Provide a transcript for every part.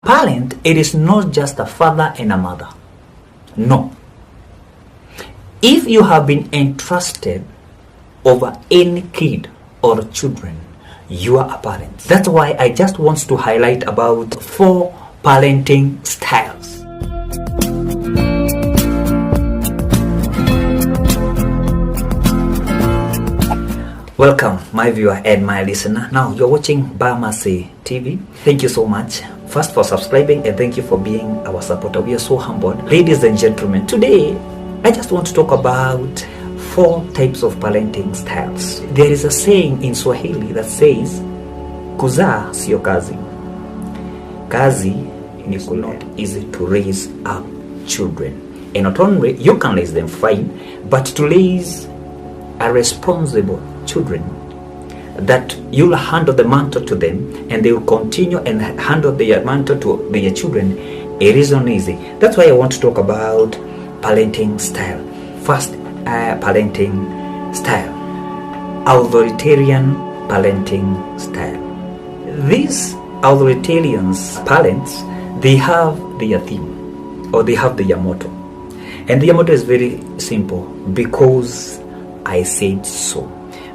Parent, it is not just a father and a mother. No. If you have been entrusted over any kid or children, you are a parent. That's why I just want to highlight about 4 parenting styles. Welcome, my viewer and my listener. Now, you're watching Bamasi TV. Thank you so much. First for subscribing, and thank you for being our supporter. We are so humbled. Ladies and gentlemen, today I just want to talk about 4 types of parenting styles. There is a saying in Swahili that says, kuzaa sio kazi. Kazi ni kulea. Easy to raise up children. And not only you can raise them fine, but to raise a responsible children, that you'll handle the mantle to them and they will continue and handle their mantle to their children. It is not easy. That's why I want to talk about parenting style. First, parenting style, authoritarian parenting style. These authoritarian parents, they have their theme or they have their motto, and their motto is very simple: because I said so.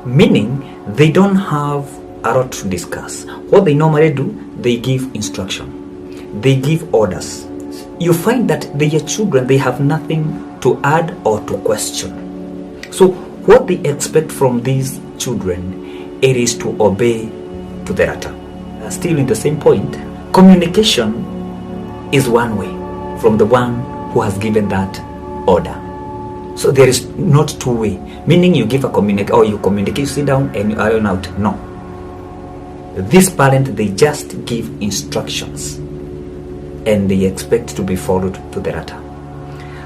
Meaning they don't have a lot to discuss. What they normally do, they give instruction, they give orders. You find that their children, they have nothing to add or to question. So what they expect from these children, it is to obey to the letter. Still in the same point, communication is one way from the one who has given that order. So there is not 2 way, meaning you give a or you communicate, you sit down and you iron out. No. This parent, they just give instructions and they expect to be followed to the letter.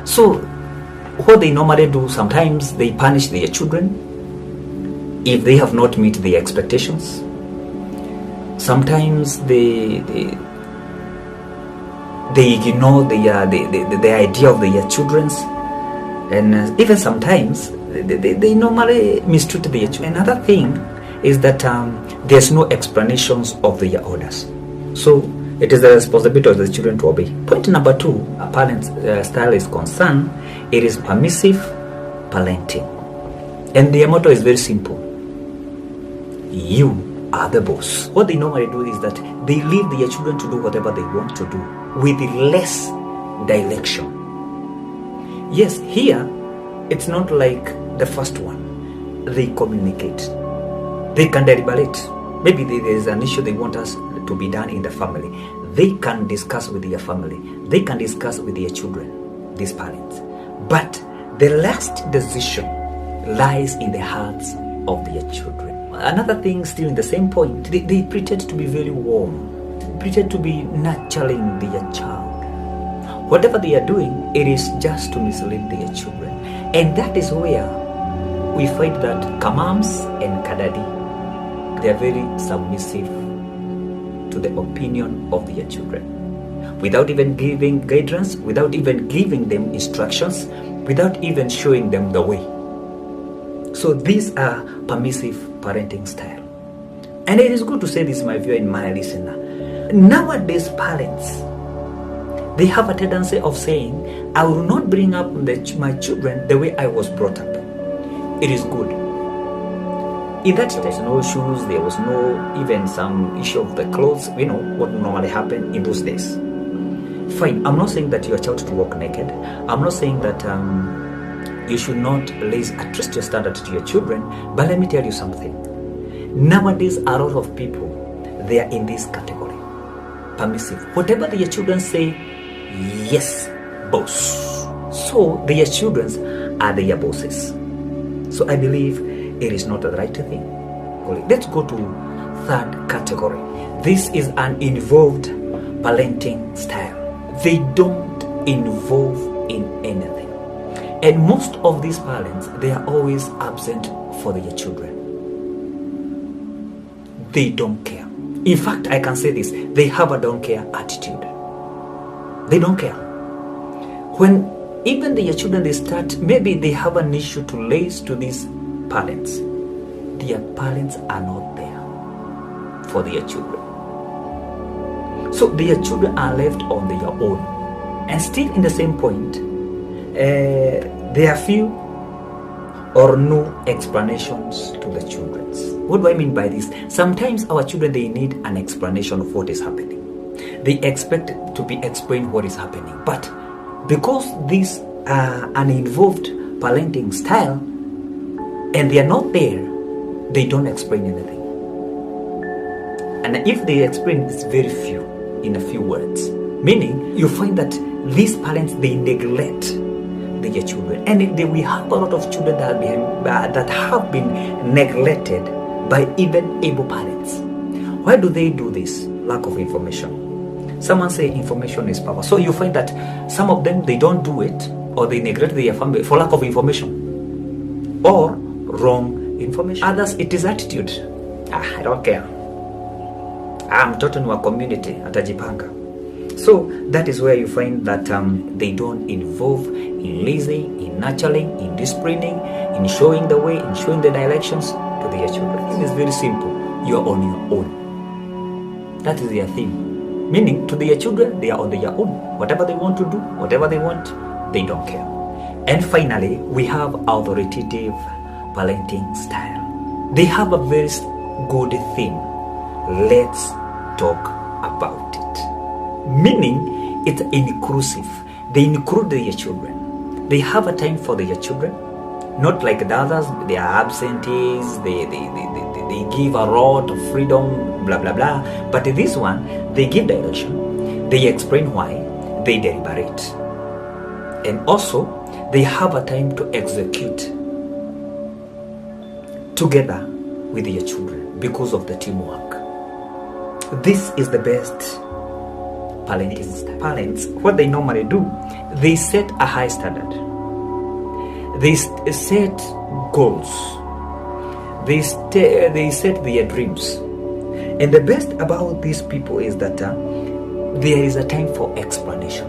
So what they normally do, sometimes they punish their children if they have not met their expectations. Sometimes they ignore the idea of their children's. And even sometimes they normally mistreat their children. Another thing is that there's no explanations of their orders. So it is the responsibility of the children to obey. Point number 2, a parent's style is concerned, it is permissive parenting. And their motto is very simple: you are the boss. What they normally do is that they leave their children to do whatever they want to do with less direction. Yes, here, it's not like the first one. They communicate. They can deliberate. Maybe there is an issue they want us to be done in the family. They can discuss with their family. They can discuss with their children, these parents. But the last decision lies in the hearts of their children. Another thing, still in the same point, they pretend to be very warm. They pretend to be nurturing their child. Whatever they are doing, it is just to mislead their children. And that is where we find that Kamams and Kadadi, they are very submissive to the opinion of their children. Without even giving guidance, without even giving them instructions, without even showing them the way. So these are permissive parenting style. And it is good to say this, my viewer and my listener. Nowadays, parents, they have a tendency of saying, I will not bring up my children the way I was brought up. It is good. In that there was no shoes, there was no even some issue of the clothes, what normally happened in those days. Fine, I'm not saying that your child to walk naked. I'm not saying that you should not raise a trusted standard to your children, but let me tell you something. Nowadays, a lot of people, they are in this category. Permissive. Whatever their children say, yes, boss. So their children are their bosses. So I believe it is not the right thing. Let's go to 3rd category. This is an involved parenting style. They don't involve in anything. And most of these parents, they are always absent for their children. They don't care. In fact, I can say this, they have a don't care attitude. They don't care. When even their children, they start, maybe they have an issue to raise to these parents, their parents are not there for their children. So their children are left on their own. And still in the same point, there are few or no explanations to the children. What do I mean by this? Sometimes our children, they need an explanation of what is happening. They expect to be explained what is happening. But because these are an involved parenting style and they are not there, they don't explain anything. And if they explain, it's very few, in a few words. Meaning, you find that these parents, they neglect their children. And we have a lot of children that have been neglected by even able parents. Why do they do this? Lack of information. Someone say information is power. So you find that some of them, they don't do it, or they neglect their family for lack of information or wrong information. Others, it is attitude. I don't care. I'm talking to a community, atajipanga. So that is where you find that they don't involve in raising, in nurturing, in disciplining, in showing the way, in showing the directions to their children. It is very simple. You are on your own. That is their theme. Meaning, to their children, they are on their own. Whatever they want to do, whatever they want, they don't care. And finally, we have authoritative parenting style. They have a very good theme. Let's talk about it. Meaning, it's inclusive. They include their children. They have a time for their children. Not like the others, they are absentees, they give a lot of freedom, blah, blah, blah. But this one, they give direction, they explain why, they deliberate. And also, they have a time to execute together with their children because of the teamwork. This is the best parenting style. Parents, what they normally do, they set a high standard. They set goals. They set their dreams. And the best about these people is that there is a time for explanation.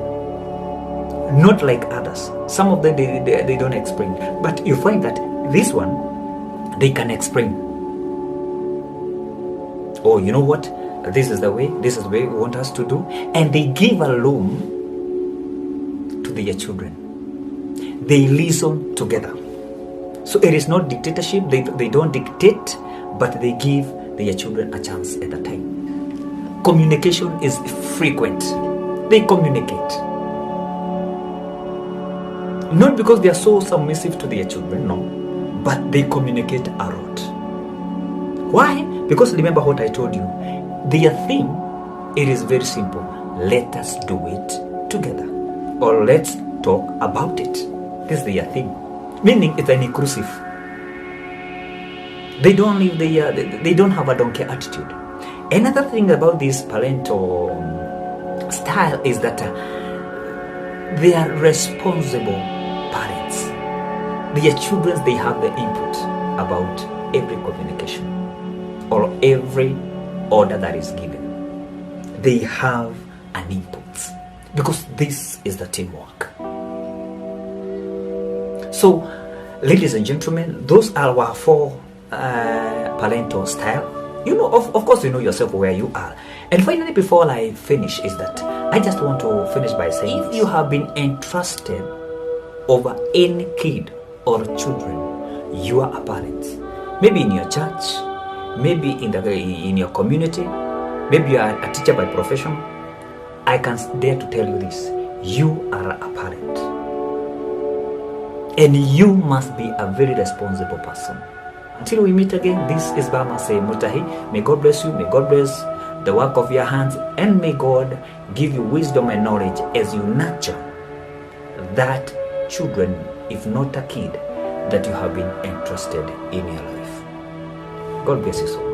Not like others. Some of them, they don't explain. But you find that this one, they can explain. Oh, you know what? This is the way we want us to do. And they give a room to their children. They listen together. So it is not dictatorship. They don't dictate, but they give their children a chance at a time. Communication is frequent. They communicate. Not because they are so submissive to their children, no. But they communicate a lot. Why? Because remember what I told you. Their theme, it is very simple. Let us do it together. Or let's talk about it. This is their theme. Meaning it's an inclusive. They don't live they don't have a donkey attitude. Another thing about this parental style is that they are responsible parents. Their children, they have the input about every communication or every order that is given. They have an input because this is the teamwork. So, ladies and gentlemen, those are our 4 parental style. You know, of course, you know yourself where you are. And finally, before I finish, is that I just want to finish by saying, if you have been entrusted over any kid or children, you are a parent. Maybe in your church, maybe in your community, maybe you are a teacher by profession. I can dare to tell you this: you are a parent. And you must be a very responsible person. Until we meet again, this is Bama Say Mutahi. May God bless you, may God bless the work of your hands, and may God give you wisdom and knowledge as you nurture that children, if not a kid, that you have been entrusted in your life. God bless you so much.